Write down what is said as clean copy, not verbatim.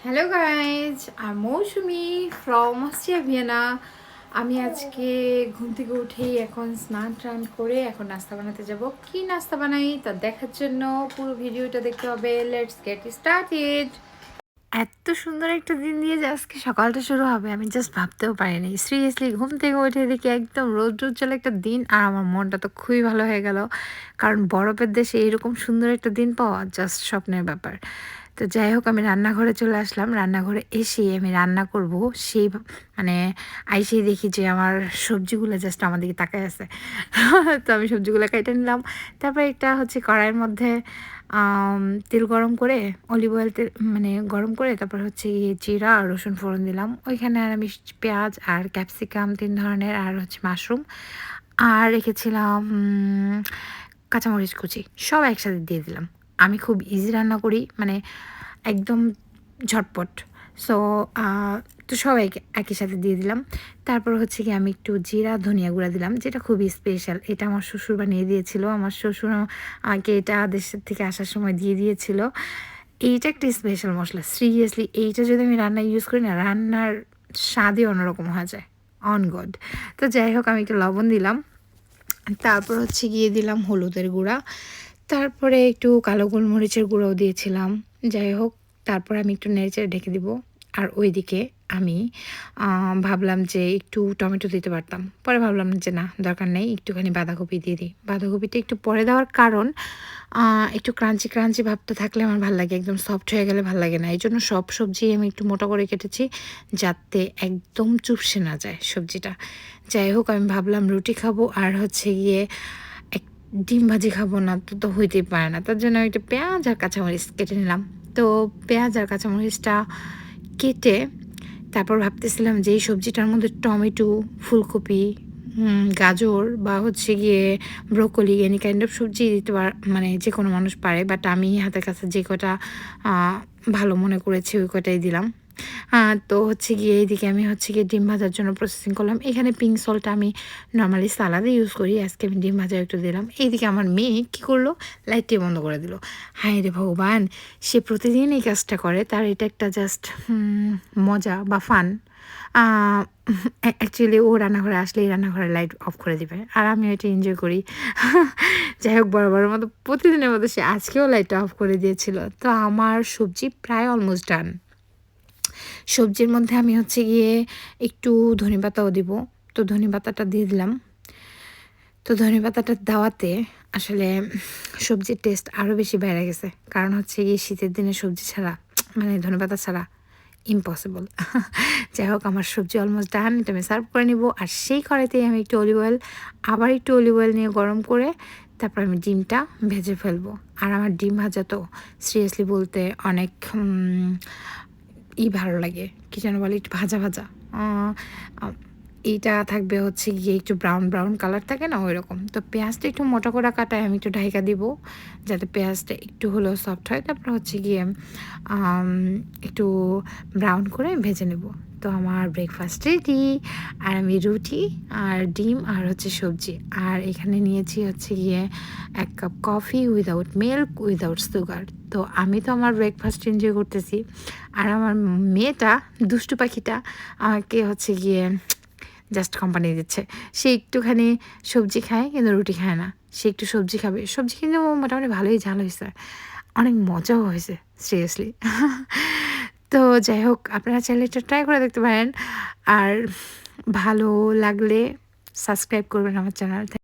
Hello guys, আমি মৌসুমি from Austria Vienna. আমি আজকে ঘুম থেকে উঠেই এখন স্নান টান করে এখন নাস্তা বানাতে যাব। কি নাস্তা বানাই তা দেখার জন্য পুরো ভিডিওটা দেখতে হবে। Let's get started. এত সুন্দর একটা দিন দিয়ে যে আজকে সকালটা শুরু হবে আমি জাস্ট ভাবতেও পারিনি। সিরিয়াসলি ঘুম থেকে উঠে দেখি একদম রোদ উজ্জ্বল একটা দিন, আর আমার মনটা তো খুবই ভালো হয়ে গেল, কারণ বরফের দেশে এরকম সুন্দর একটা দিন পাওয়া জাস্ট স্বপ্নের ব্যাপার। তো যাই হোক, আমি রান্নাঘরে চলে আসলাম। রান্নাঘরে এসে আমি রান্না করব সেই মানে আইসেই দেখি যে আমার সবজিগুলো জাস্ট আমার দিকে তাকায় আছে। তো আমি সবজিগুলো কেটে নিলাম। তারপরে একটা হচ্ছে কড়াইয়ের মধ্যে তেল গরম করে, অলিভ অয়েল তেল মানে গরম করে, তারপর হচ্ছে জিরা আর রসুন ফোড়ন দিলাম। ওইখানে আর আমি পেঁয়াজ আর ক্যাপসিকাম 3 ধরনের, আর হচ্ছে মাশরুম, আর রেখেছিলাম কাঁচামরিচ কুচি, সব একসাথে দিয়ে দিলাম। আমি খুব ইজি রান্না করি, মানে একদম ঝটপট। সো তো সব একই সাথে দিয়ে দিলাম। তারপর হচ্ছে কি আমি একটু জিরা ধনিয়া গুঁড়া দিলাম, যেটা খুবই স্পেশাল। এটা আমার শ্বশুর বানিয়ে দিয়েছিল। আমার শ্বশুর আমাকে এটা দেশের থেকে আসার সময় দিয়ে দিয়েছিল। এইটা একটা স্পেশাল মশলা। সিরিয়াসলি এইটা যদি আমি রান্নায় ইউজ করি না, রান্নার স্বাদই অন্যরকম হয়ে যায়। On god. তো যাই হোক, আমি একটু লবণ দিলাম। তারপর হচ্ছে গিয়ে দিলাম হলুদের গুঁড়া, তারপরে একটু কালো গোলমরিচের গুঁড়োও দিয়েছিলাম। যাই হোক, তারপর আমি একটু নেড়েচেড়ে ঢেকে দিব। আর ওইদিকে আমি ভাবলাম যে একটু টমেটো দিতে পারতাম, পরে ভাবলাম যে না, দরকার নেই, একটুখানি বাঁধাকপি দিয়ে দিই। বাঁধাকপিটা একটু পরে দেওয়ার কারণ একটু ক্রাঞ্চি ক্রাঞ্চি ভাবটা থাকলে আমার ভালো লাগে, একদম সফট হয়ে গেলে ভালো লাগে না। এই জন্য সব সবজি আমি একটু মোটা করে কেটেছি, যাতে একদম চুপসে না যায় সবজিটা। যাই হোক, আমি ভাবলাম রুটি খাবো আর হচ্ছে গিয়ে ডিম ভাজি খাবো না, তো হইতেই পারে না। তার জন্য একটা পেঁয়াজ আর কাঁচামরিচ কেটে নিলাম। তো পেঁয়াজ আর কাঁচামরিচটা কেটে তারপর ভাবতেছিলাম যে এই সবজিটার মধ্যে টমেটো, ফুলকপি, গাজর বা হচ্ছে গিয়ে ব্রোকলি, এনি কাইন্ড অফ সবজি দিতে মানে যে কোনো মানুষ পারে, বাট আমি হাতের কাছে যে কটা ভালো মনে করেছি ওই কটাই দিলাম। তো হচ্ছে গিয়ে এইদিকে আমি হচ্ছে গিয়ে ডিম ভাজার জন্য প্রসেসিং করলাম। এখানে পিঙ্ক সল্টটা আমি নর্মালি সালাদে ইউজ করি, আজকে আমি ডিম ভাজা একটু দিলাম। এইদিকে আমার মেয়ে কী করলো, লাইটটি বন্ধ করে দিল। হায় রে ভগবান, সে প্রতিদিন এই কাজটা করে, তার এটা একটা জাস্ট মজা বা ফান। অ্যাকচুয়ালি ও রান্নাঘরে আসলেই রান্নাঘরে লাইট অফ করে দিবে, আর আমি এটা এনজয় করি। যাই হোক, বরাবরের মতো প্রতিদিনের মতো সে আজকেও লাইটটা অফ করে দিয়েছিল। তো আমার সবজি প্রায় অলমোস্ট ডান। সবজির মধ্যে আমি হচ্ছে গিয়ে একটু ধনেপাতাও দিব। তো ধনেপাতাটা দিয়ে দিলাম। তো ধনেপাতাটা দেওয়াতে আসলে সবজির টেস্ট আরও বেশি বেড়ে গেছে, কারণ হচ্ছে গিয়ে শীতের দিনে সবজি ছাড়া মানে ধনেপাতা ছাড়া ইম্পসিবল। যাই হোক, আমার সবজি অলমোস্ট ডান। এটা আমি সার্ভ করে নিব। আর সেই কড়াইতেই আমি একটু আবার একটু অলিভ অয়েল নিয়ে গরম করে তারপর আমি ডিমটা ভেজে ফেলবো। আর আমার ডিম ভাজা তো সিরিয়াসলি বলতে অনেক ভালো লাগে, কী যেন বলে, একটু ভাজা ভাজা। এইটা থাকবে হচ্ছে গিয়ে একটু ব্রাউন ব্রাউন কালার থাকে না, ওই রকম। তো পেঁয়াজটা একটু মোটা করে কাটায় আমি একটু ঢাইকা দিব, যাতে পেঁয়াজটা একটু হলেও সফট হয়। তারপর হচ্ছে গিয়ে একটু ব্রাউন করে ভেজে নেব। তো আমার ব্রেকফাস্ট রেডি। আর আমি রুটি আর ডিম আর হচ্ছে সবজি, আর এখানে নিয়েছি হচ্ছে গিয়ে 1 cup coffee without milk, without sugar. তো আমি তো আমার ব্রেকফাস্ট এনজয় করতেছি, আর আমার মেয়েটা, দুষ্টু পাখিটা, আমাকে হচ্ছে গিয়ে জাস্ট কোম্পানি দিচ্ছে। সে একটুখানি সবজি খায় কিন্তু রুটি খায় না, সে একটু সবজি খাবে। সবজি কিন্তু মোটামুটি ভালোই ঝাল হয়েছে, অনেক মজাও হয়েছে সিরিয়াসলি। তো যাই হোক, আপনারা চাইলে এটা ট্রাই করে দেখতে পারেন, আর ভালো লাগলে সাবস্ক্রাইব করবেন আমার চ্যানেল।